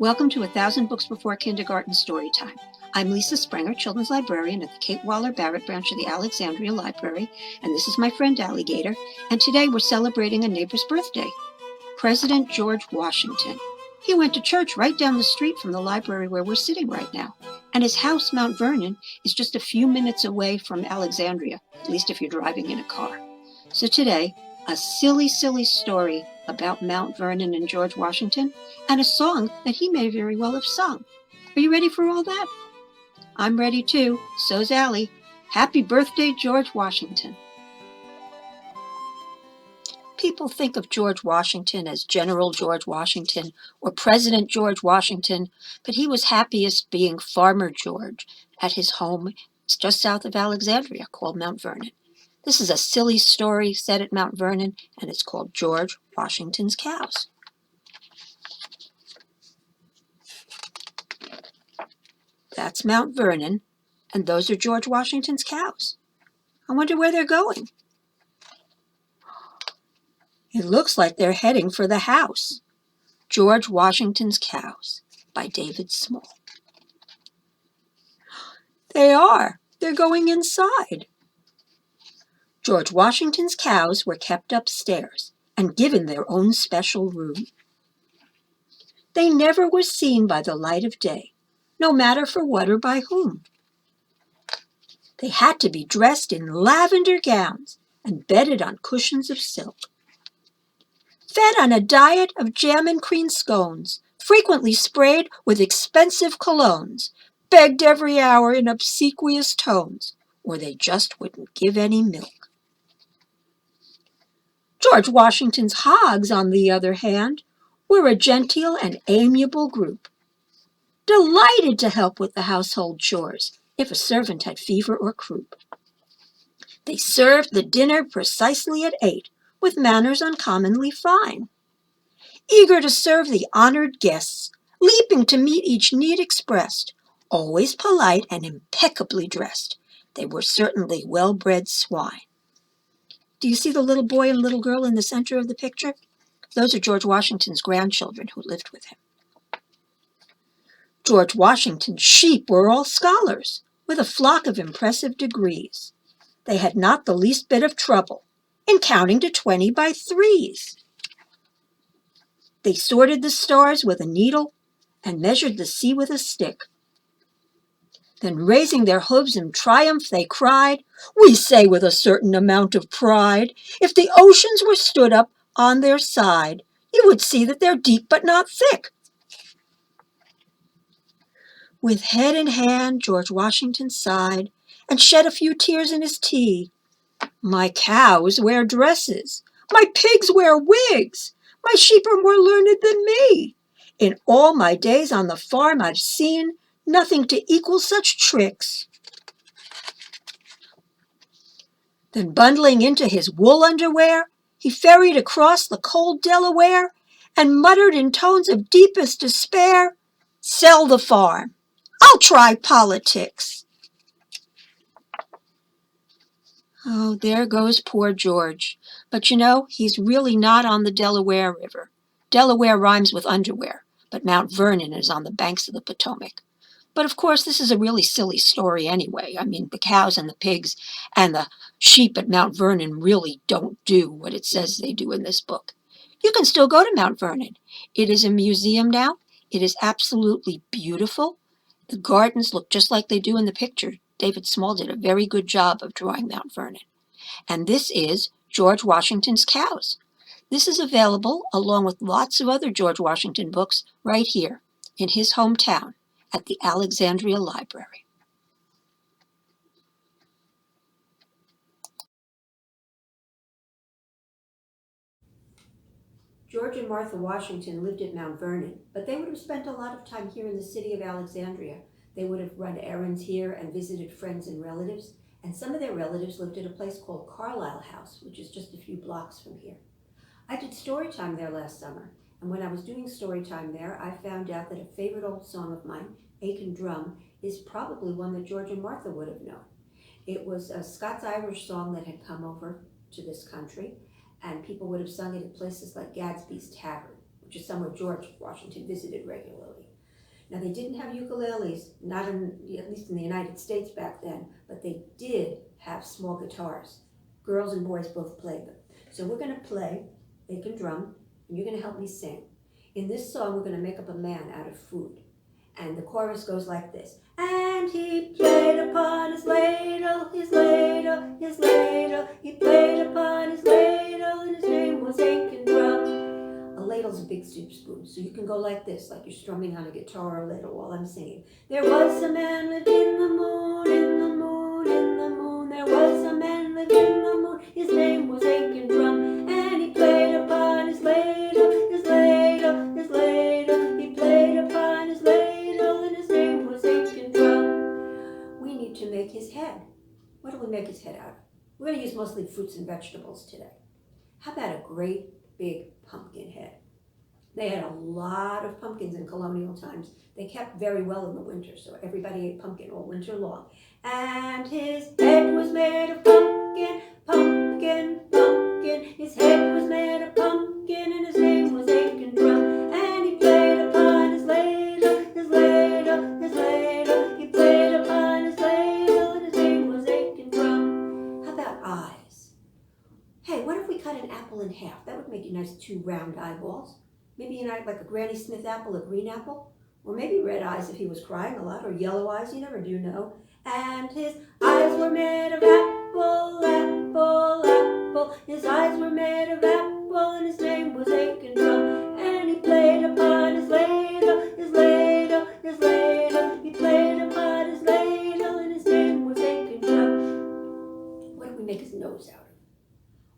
Welcome to 1,000 Books Before Kindergarten Storytime. I'm Lisa Springer, Children's Librarian at the Kate Waller Barrett branch of the Alexandria Library, and this is my friend Ally Gator, and today we're celebrating a neighbor's birthday, President George Washington. He went to church right down the street from the library where we're sitting right now, and his house, Mount Vernon, is just a few minutes away from Alexandria, at least if you're driving in a car. So today, a silly story about Mount Vernon and George Washington, and a song that he may very well have sung. Are you ready for all that? I'm ready too. So's Ally. Happy birthday, George Washington. People think of George Washington as General George Washington or President George Washington, but he was happiest being Farmer George at his home just south of Alexandria called Mount Vernon. This is a silly story set at Mount Vernon, and it's called George Washington's Cows. That's Mount Vernon, and those are George Washington's cows. I wonder where they're going. It looks like they're heading for the house. George Washington's Cows by David Small. They are. They're going inside. George Washington's cows were kept upstairs and given their own special room. They never were seen by the light of day, no matter for what or by whom. They had to be dressed in lavender gowns and bedded on cushions of silk. Fed on a diet of jam and cream scones, frequently sprayed with expensive colognes, begged every hour in obsequious tones, or they just wouldn't give any milk. George Washington's hogs, on the other hand, were a genteel and amiable group, delighted to help with the household chores if a servant had fever or croup. They served the dinner precisely at 8, with manners uncommonly fine, eager to serve the honored guests, leaping to meet each need expressed, always polite and impeccably dressed. They were certainly well-bred swine. Do you see the little boy and little girl in the center of the picture? Those are George Washington's grandchildren who lived with him. George Washington's sheep were all scholars, with a flock of impressive degrees. They had not the least bit of trouble in counting to 20 by threes. They sorted the stars with a needle and measured the sea with a stick. Then, raising their hooves in triumph, they cried, "We say with a certain amount of pride, if the oceans were stood up on their side, you would see that they're deep but not thick." With head in hand, George Washington sighed and shed a few tears in his tea. "My cows wear dresses, my pigs wear wigs, my sheep are more learned than me. In all my days on the farm I've seen nothing to equal such tricks." Then, bundling into his wool underwear, he ferried across the cold Delaware and muttered in tones of deepest despair, "Sell the farm. I'll try politics." Oh, there goes poor George. But you know, he's really not on the Delaware River. Delaware rhymes with underwear, but Mount Vernon is on the banks of the Potomac. But of course, this is a really silly story anyway. I mean, the cows and the pigs and the sheep at Mount Vernon really don't do what it says they do in this book. You can still go to Mount Vernon. It is a museum now. It is absolutely beautiful. The gardens look just like they do in the picture. David Small did a very good job of drawing Mount Vernon. And this is George Washington's Cows. This is available, along with lots of other George Washington books, right here in his hometown at the Alexandria Library. George and Martha Washington lived at Mount Vernon, but they would have spent a lot of time here in the city of Alexandria. They would have run errands here and visited friends and relatives, and some of their relatives lived at a place called Carlisle House, which is just a few blocks from here. I did story time there last summer, and when I was doing story time there, I found out that a favorite old song of mine, Aiken Drum, is probably one that George and Martha would have known. It was a Scots-Irish song that had come over to this country, and people would have sung it at places like Gadsby's Tavern, which is somewhere George Washington visited regularly. Now, they didn't have ukuleles, not in, at least in the United States back then, but they did have small guitars. Girls and boys both played them. So we're going to play, they can drum, and you're going to help me sing. In this song, we're going to make up a man out of food. And the chorus goes like this. And he played upon his ladle, his ladle, his ladle. He played upon his ladle, and his name was Aiken Drum. A ladle's a big soup spoon, so you can go like this, like you're strumming on a guitar or ladle while I'm singing. There was a man lived in the moon, in the moon, in the moon. There was a man lived in the moon, his name was Aiken Drum. And he played upon his ladle, his ladle, his ladle. He played upon his ladle, and his name was Aiken Drum. We need to make his head. What do we make his head out of? We're going to use mostly fruits and vegetables today. How about a great big pumpkin head? They had a lot of pumpkins in colonial times. They kept very well in the winter, so everybody ate pumpkin all winter long. And his head was made of pumpkin, pumpkin, pumpkin. His head was made of pumpkin, and his name was Aiken Drum. And he played upon his ladle, his ladle, his ladle. He played upon his ladle, and his name was Aiken Drum. How about eyes? Hey, what if we cut an apple in half? That would make you nice two round eyeballs. Maybe like a Granny Smith apple, a green apple. Or maybe red eyes if he was crying a lot, or yellow eyes, you never do know. And his eyes were made of apple, apple, apple. His eyes were made of apple, and his name was Aiken Drum. And he played upon his ladle, his ladle, his ladle. He played upon his ladle, and his name was Aiken Drum. What do we make his nose out of?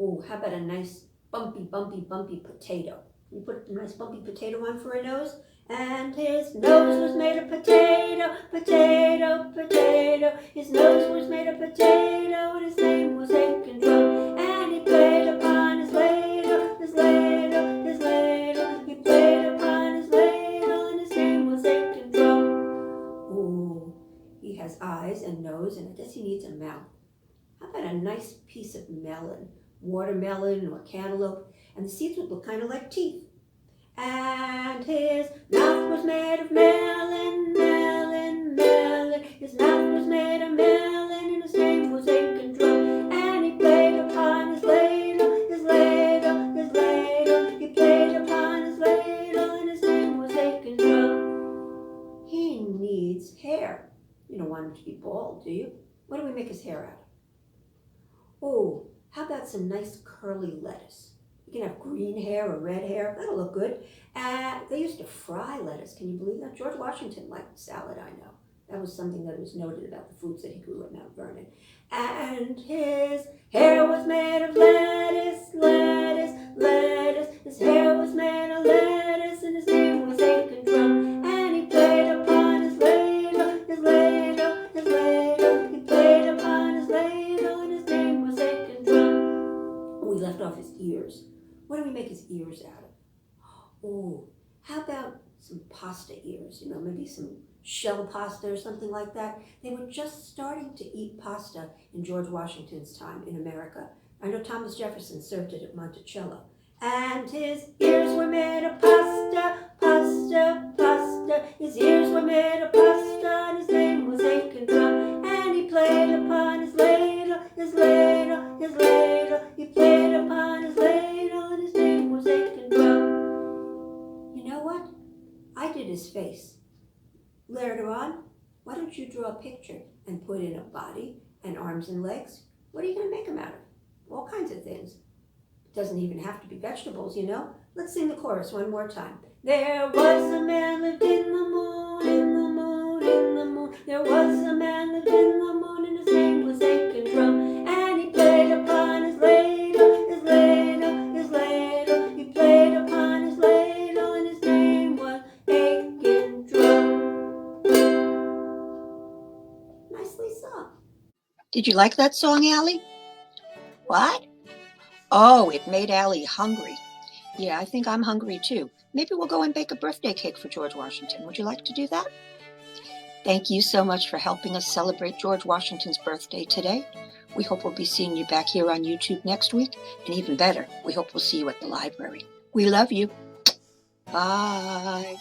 Oh, how about a nice bumpy, bumpy, bumpy potato? You put a nice bumpy potato on for a nose, and his nose was made of potato, potato, potato. His nose was made of potato, and his name was Aiken Drum. And he played upon his ladle, his ladle, his ladle. He played upon his ladle, and his name was Aiken Drum. Ooh, he has eyes and nose, and I guess he needs a mouth. How about a nice piece of melon, watermelon or cantaloupe? And the seeds would look kind of like teeth. And his mouth was made of melon, melon, melon. His mouth was made of melon, and his name was Aiken Drum. And he played upon his ladle, his ladle, his ladle. He played upon his ladle, and his name was Aiken Drum. He needs hair. You don't want him to be bald, do you? What do we make his hair out of? Oh, how about some nice curly lettuce? You can have green hair or red hair. That'll look good. They used to fry lettuce. Can you believe that? George Washington liked salad, I know. That was something that was noted about the foods that he grew at Mount Vernon. And his hair was made of lettuce, lettuce, lettuce. His hair was made of lettuce, and his name was Aiken Drum. And he played upon his ladle, his ladle, his ladle. He played upon his ladle, and his name was Aiken Drum. We left off his ears. What do we make his ears out of? Oh, how about some pasta ears? You know, maybe some shell pasta or something like that. They were just starting to eat pasta in George Washington's time in America. I know Thomas Jefferson served it at Monticello. And his ears were made of pasta, pasta, pasta. His ears were made of pasta, and his name was Aiken Drum. And he played upon his ladle, his ladle, his ladle. He played upon his ladle, and his name was Aiken Drum. You know what? I did his face. Later on, why don't you draw a picture and put in a body and arms and legs? What are you going to make him out of? All kinds of things. It doesn't even have to be vegetables, you know. Let's sing the chorus one more time. There was a man lived in the moon, in the moon, in the moon. There was a man lived in the moon, and his name was Aiken Drum. And he played upon his ladle, his ladle, his ladle. He played upon his ladle, and his name was Aiken Drum. Nicely sung. Did you like that song, Ally? What? Oh, it made Ally hungry. Yeah, I think I'm hungry too. Maybe we'll go and bake a birthday cake for George Washington. Would you like to do that? Thank you so much for helping us celebrate George Washington's birthday today. We hope we'll be seeing you back here on YouTube next week. And even better, we hope we'll see you at the library. We love you. Bye.